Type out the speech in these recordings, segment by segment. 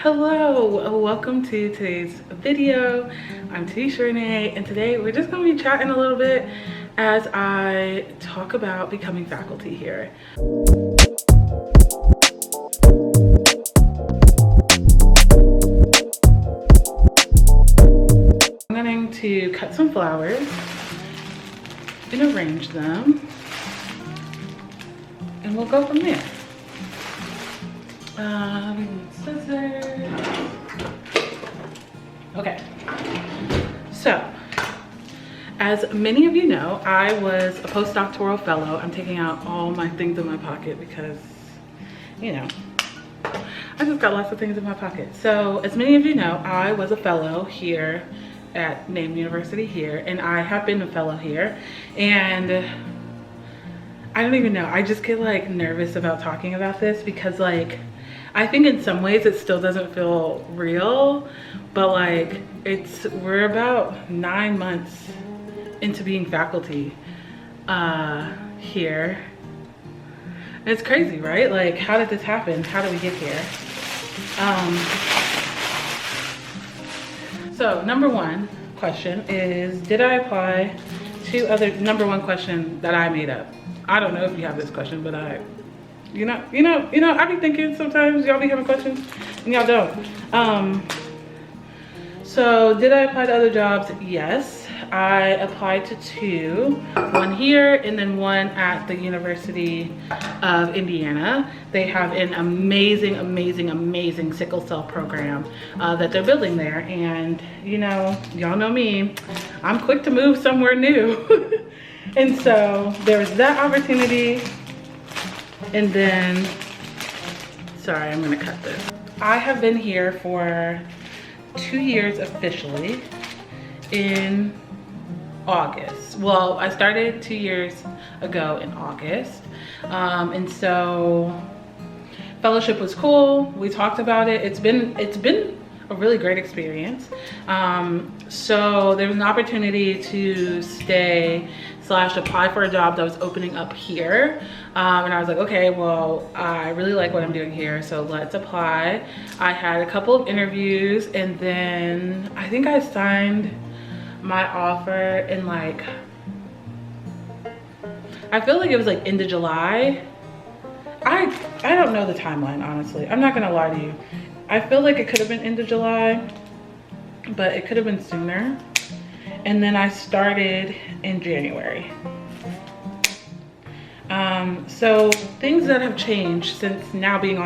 Hello, welcome to today's video. I'm Tanesha Renae, and today we're just going to be chatting a little bit as I talk about becoming faculty here. I'm going to cut some flowers and arrange them, and we'll go from there. Scissors. Okay, so as many of you know, I was a postdoctoral fellow. I'm taking out all my things in my pocket because, you know, I just got lots of things in my pocket. So as many of you know, I was a fellow here at named university here, and I have been a fellow here, and I don't even know, I just get like nervous about talking about this because like I think in some ways it still doesn't feel real, but like we're about 9 months into being faculty here. And it's crazy, right? Like, how did this happen? How did we get here? So number one question is, did I apply to other, number one question that I made up. I don't know if you have this question, but you know, I be thinking sometimes y'all be having questions and y'all don't. So did I apply to other jobs? Yes, I applied to two, one here and then one at the University of Indiana. They have an amazing sickle cell program that they're building there. And you know, y'all know me, I'm quick to move somewhere new. And so there was that opportunity. And then, sorry, I'm gonna cut this. I have been here for 2 years officially in August. Well, I started 2 years ago in August. And so fellowship was cool. We talked about it. It's been a really great experience. So there was an opportunity to stay / apply for a job that was opening up here. And I was like, okay, well, I really like what I'm doing here, so let's apply. I had a couple of interviews, and then I think I signed my offer in like, I feel like it was like end of July. I don't know the timeline, honestly. I'm not gonna lie to you. I feel like it could have been end of July, but it could have been sooner. And then I started in January. So things that have changed since now being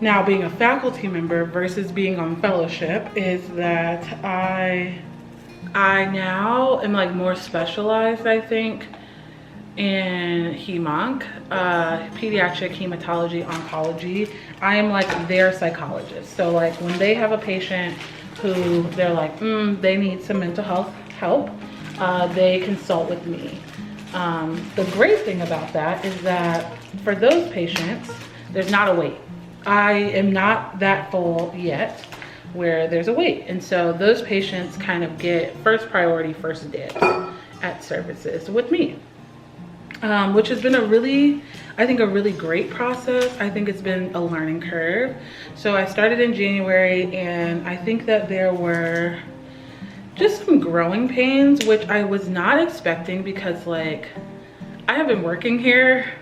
a faculty member versus being on fellowship is that I now am like more specialized, I think, in hemonc, pediatric hematology oncology. I am like their psychologist. So like when they have a patient who they're like, they need some mental health help, they consult with me. The great thing about that is that for those patients, there's not a wait. I am not that full yet where there's a wait. And so those patients kind of get first priority, first dibs at services with me, which has been I think a really great process. I think it's been a learning curve. So I started in January, and I think that there were just some growing pains, which I was not expecting because like I have been working here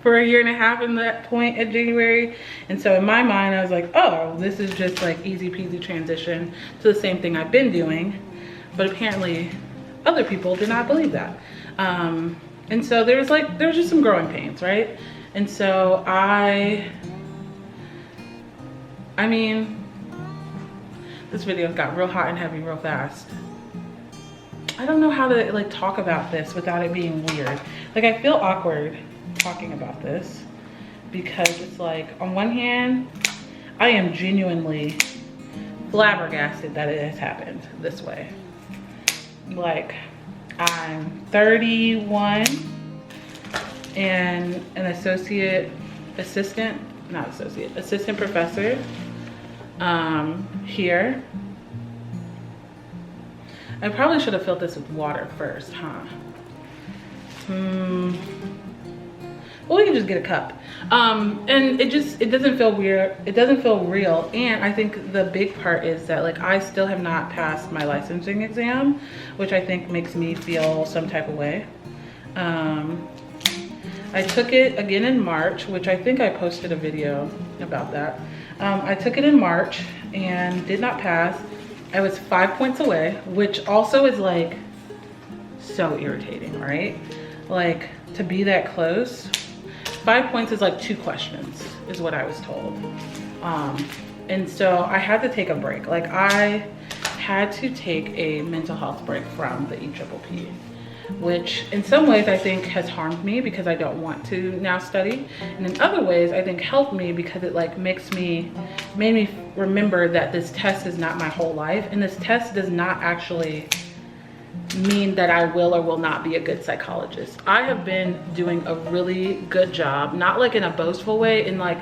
for 1.5 years in that point at January. And so in my mind, I was like, oh, this is just like easy peasy transition to the same thing I've been doing. But apparently other people did not believe that. And so there was just some growing pains, right? And so I mean, this video got real hot and heavy real fast. I don't know how to like talk about this without it being weird. Like I feel awkward talking about this because it's like, on one hand, I am genuinely flabbergasted that it has happened this way. Like, I'm 31 and an assistant professor here. I probably should have filled this with water first, huh? Or we can just get a cup. And it doesn't feel weird. It doesn't feel real. And I think the big part is that like I still have not passed my licensing exam, which I think makes me feel some type of way. I took it again in March, which I think I posted a video about that. I took it in March and did not pass. I was 5 points away, which also is like so irritating, right? Like to be that close. 5 points is like 2 questions is what I was told. And so I had to take a break. Like I had to take a mental health break from the EPPP, which in some ways I think has harmed me because I don't want to now study. And in other ways I think helped me because it like made me remember that this test is not my whole life. And this test does not actually mean that I will or will not be a good psychologist. I have been doing a really good job, not like in a boastful way, in like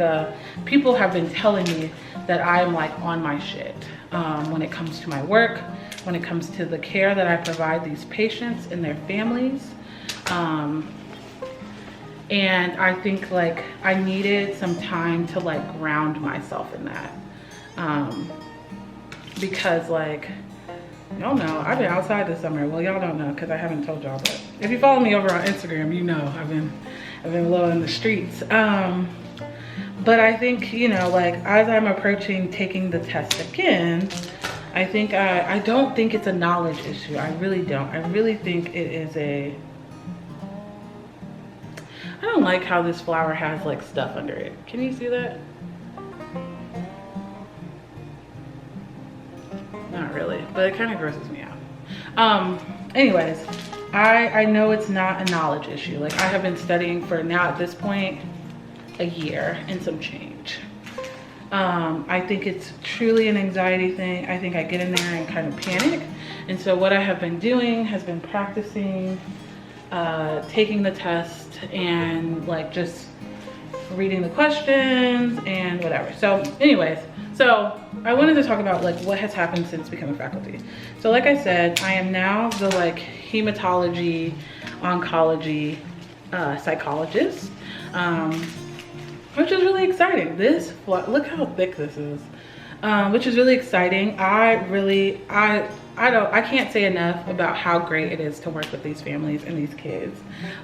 people have been telling me that I'm like on my shit when it comes to my work, when it comes to the care that I provide these patients and their families. And I think like I needed some time to like ground myself in that. Because like, y'all know, I've been outside this summer. Well, y'all don't know because I haven't told y'all, but if you follow me over on Instagram, you know I've been a little in the streets. But I think, you know, like as I'm approaching taking the test again, I think I don't think it's a knowledge issue. I really don't. I really think it is I don't like how this flower has like stuff under it. Can you see that? Not really, but it kind of grosses me out. Anyways, I know it's not a knowledge issue. Like I have been studying for now at this point a year and some change. I think it's truly an anxiety thing. I think I get in there and kind of panic. And so what I have been doing has been practicing taking the test and like just reading the questions and whatever. So anyways, so I wanted to talk about like what has happened since becoming faculty. So like I said, I am now the like hematology, oncology psychologist, which is really exciting. Look how thick this is, which is really exciting. I can't say enough about how great it is to work with these families and these kids.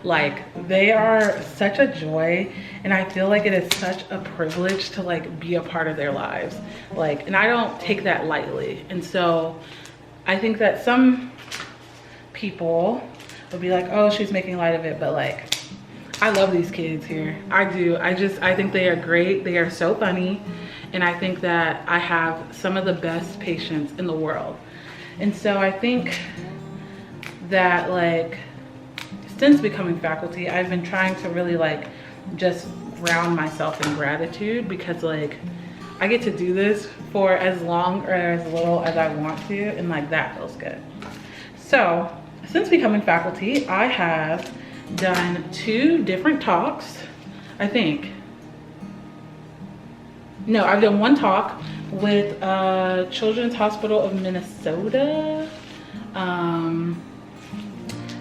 Like they are such a joy, and I feel like it is such a privilege to like be a part of their lives. Like, and I don't take that lightly. And so I think that some people would be like, oh, she's making light of it, but like, I love these kids here. I do. I think they are great. They are so funny. And I think that I have some of the best patients in the world. And so I think that like since becoming faculty, I've been trying to really like just ground myself in gratitude, because like I get to do this for as long or as little as I want to, and like that feels good. So since becoming faculty, I have done 2 different talks, I think. No, I've done 1 talk with Children's Hospital of Minnesota.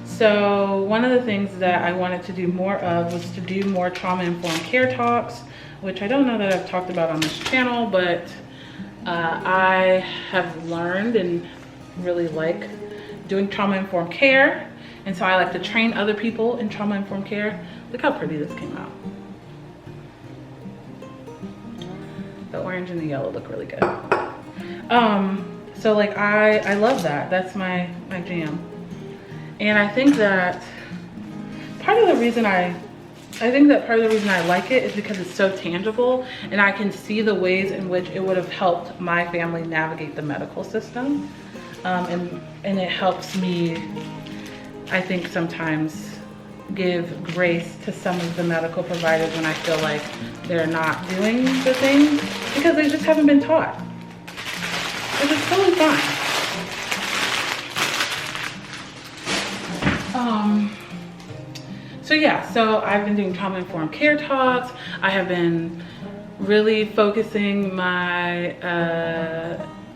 So one of the things that I wanted to do more of was to do more trauma-informed care talks, which I don't know that I've talked about on this channel, but I have learned and really like doing trauma-informed care. And so I like to train other people in trauma-informed care. Look how pretty this came out. The orange and the yellow look really good. So like I love that. That's my jam. And I think that part of the reason I like it is because it's so tangible, and I can see the ways in which it would have helped my family navigate the medical system. And it helps me, I think, sometimes give grace to some of the medical providers when I feel like they're not doing the things because they just haven't been taught. Which is totally fine. So yeah, so I've been doing trauma-informed care talks. I have been really focusing my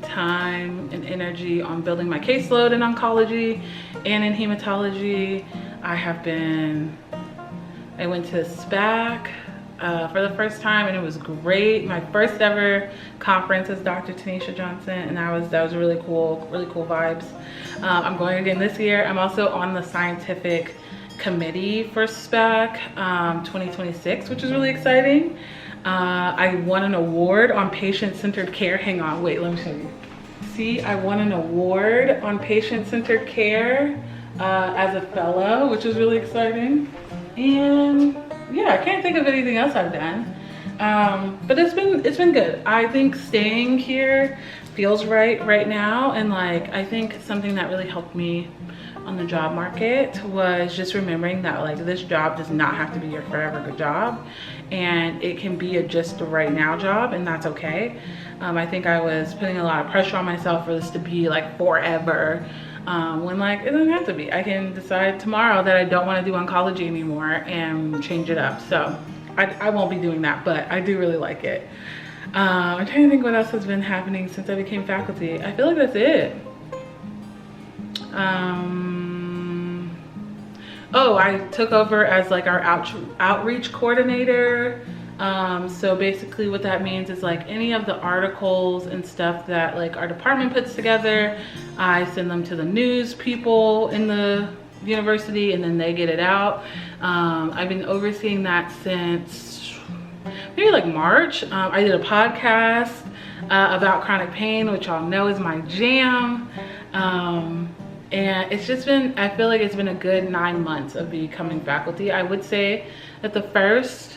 time and energy on building my caseload in oncology and in hematology. I have been I went to SPAC for the first time, and it was great. My first ever conference as Dr. Tanesha Johnson, and that was really cool vibes. I'm going again this year. I'm also on the scientific committee for SPAC 2026, which is really exciting. I won an award on patient-centered care. Hang on, wait, let me show you. See, I won an award on patient-centered care as a fellow, which is really exciting. And yeah, I can't think of anything else I've done. But it's been good. I think staying here feels right now, and like I think something that really helped me on the job market was just remembering that like this job does not have to be your forever good job, and it can be a just the right now job, and that's okay. I think I was putting a lot of pressure on myself for this to be like forever, when like it doesn't have to be. I can decide tomorrow that I don't want to do oncology anymore and change it up. So I won't be doing that, but I do really like it. I'm trying to think what else has been happening since I became faculty. I feel like that's it. Oh, I took over as like our outreach coordinator. So basically what that means is like any of the articles and stuff that like our department puts together, I send them to the news people in the university, and then they get it out. I've been overseeing that since maybe like March. I did a podcast about chronic pain, which y'all know is my jam. And it's just been, I feel like it's been a good 9 months of becoming faculty. I would say that the first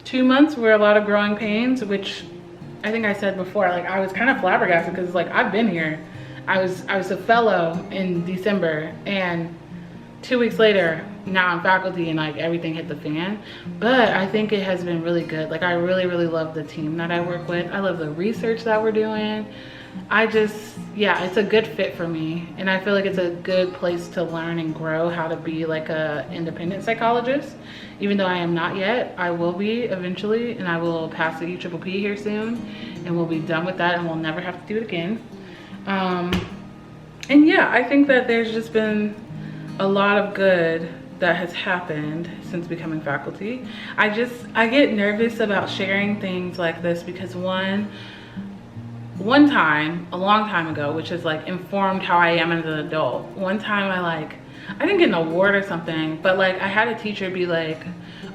2 months were a lot of growing pains, which I think I said before, like I was kind of flabbergasted because like I've been here. I was a fellow in December, and 2 weeks later, now I'm faculty, and like everything hit the fan. But I think it has been really good. Like I really love the team that I work with. I love the research that we're doing. Yeah, it's a good fit for me, and I feel like it's a good place to learn and grow how to be like a independent psychologist. Even though I am not yet, I will be eventually, and I will pass the EPPP here soon, and we'll be done with that, and we'll never have to do it again. And yeah, I think that there's just been a lot of good that has happened since becoming faculty. I get nervous about sharing things like this because one time, a long time ago, which has like informed how I am as an adult. One time I didn't get an award or something, but like I had a teacher be like,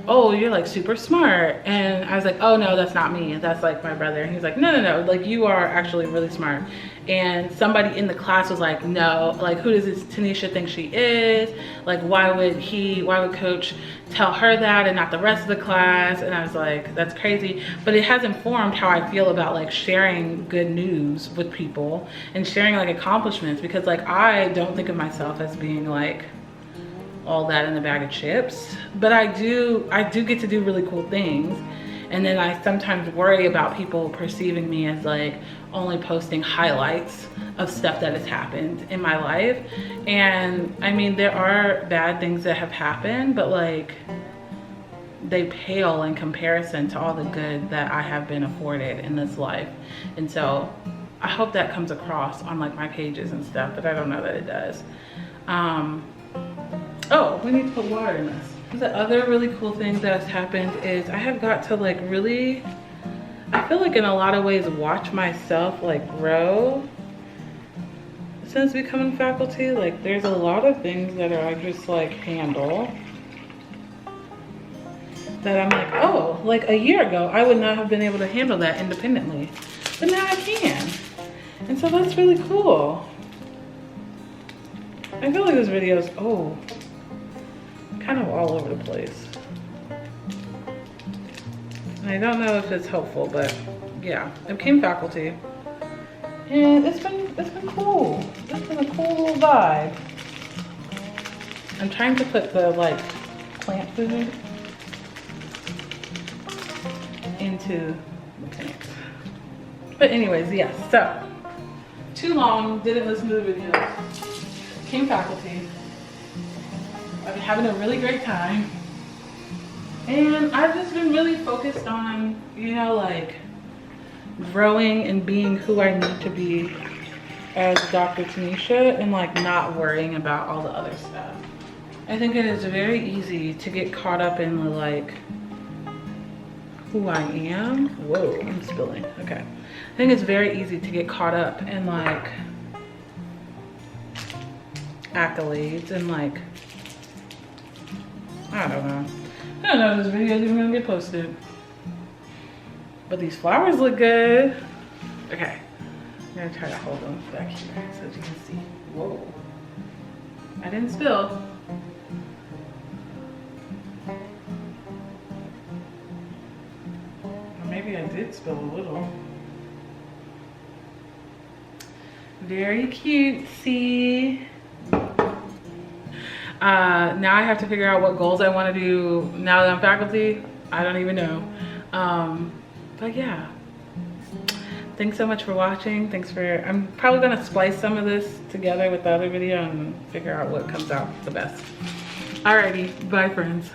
oh, you're like super smart. And I was like, oh no, that's not me. That's like my brother. And he's like, no, like you are actually really smart. And somebody in the class was like, no, like who does this Tanesha think she is? Like why would coach tell her that and not the rest of the class? And I was like, that's crazy. But it has informed how I feel about like sharing good news with people and sharing like accomplishments, because like I don't think of myself as being like all that in a bag of chips, but I do get to do really cool things. And then I sometimes worry about people perceiving me as like only posting highlights of stuff that has happened in my life. And I mean, there are bad things that have happened, but like they pale in comparison to all the good that I have been afforded in this life. And so I hope that comes across on like my pages and stuff, but I don't know that it does. Oh, we need to put water in this. The other really cool thing that has happened is I have got to like really, I feel like in a lot of ways watch myself like grow since becoming faculty. Like there's a lot of things that I just like handle that I'm like, oh, like a year ago I would not have been able to handle that independently, but now I can. And so that's really cool. I feel like this video is, kind of all over the place. And I don't know if it's helpful, but yeah, I became faculty. And it's been cool. It's been a cool little vibe. I'm trying to put the like plant food into the plants. But anyways, yeah, so too long, didn't listen to the videos. Became faculty. I've been having a really great time, and I've just been really focused on, you know, like growing and being who I need to be as Dr. Tanesha, and like not worrying about all the other stuff. I think it is very easy to get caught up in the like who I am. Whoa, I'm spilling. Okay. I think it's very easy to get caught up in like accolades and like, I don't know. I don't know if this video is even gonna get posted. But these flowers look good. Okay. I'm gonna try to hold them back here so that you can see. Whoa. I didn't spill. Or maybe I did spill a little. Very cutesy. Now I have to figure out what goals I want to do now that I'm faculty. I don't even know. But yeah. Thanks so much for watching. I'm probably gonna splice some of this together with the other video and figure out what comes out the best. Alrighty, bye friends.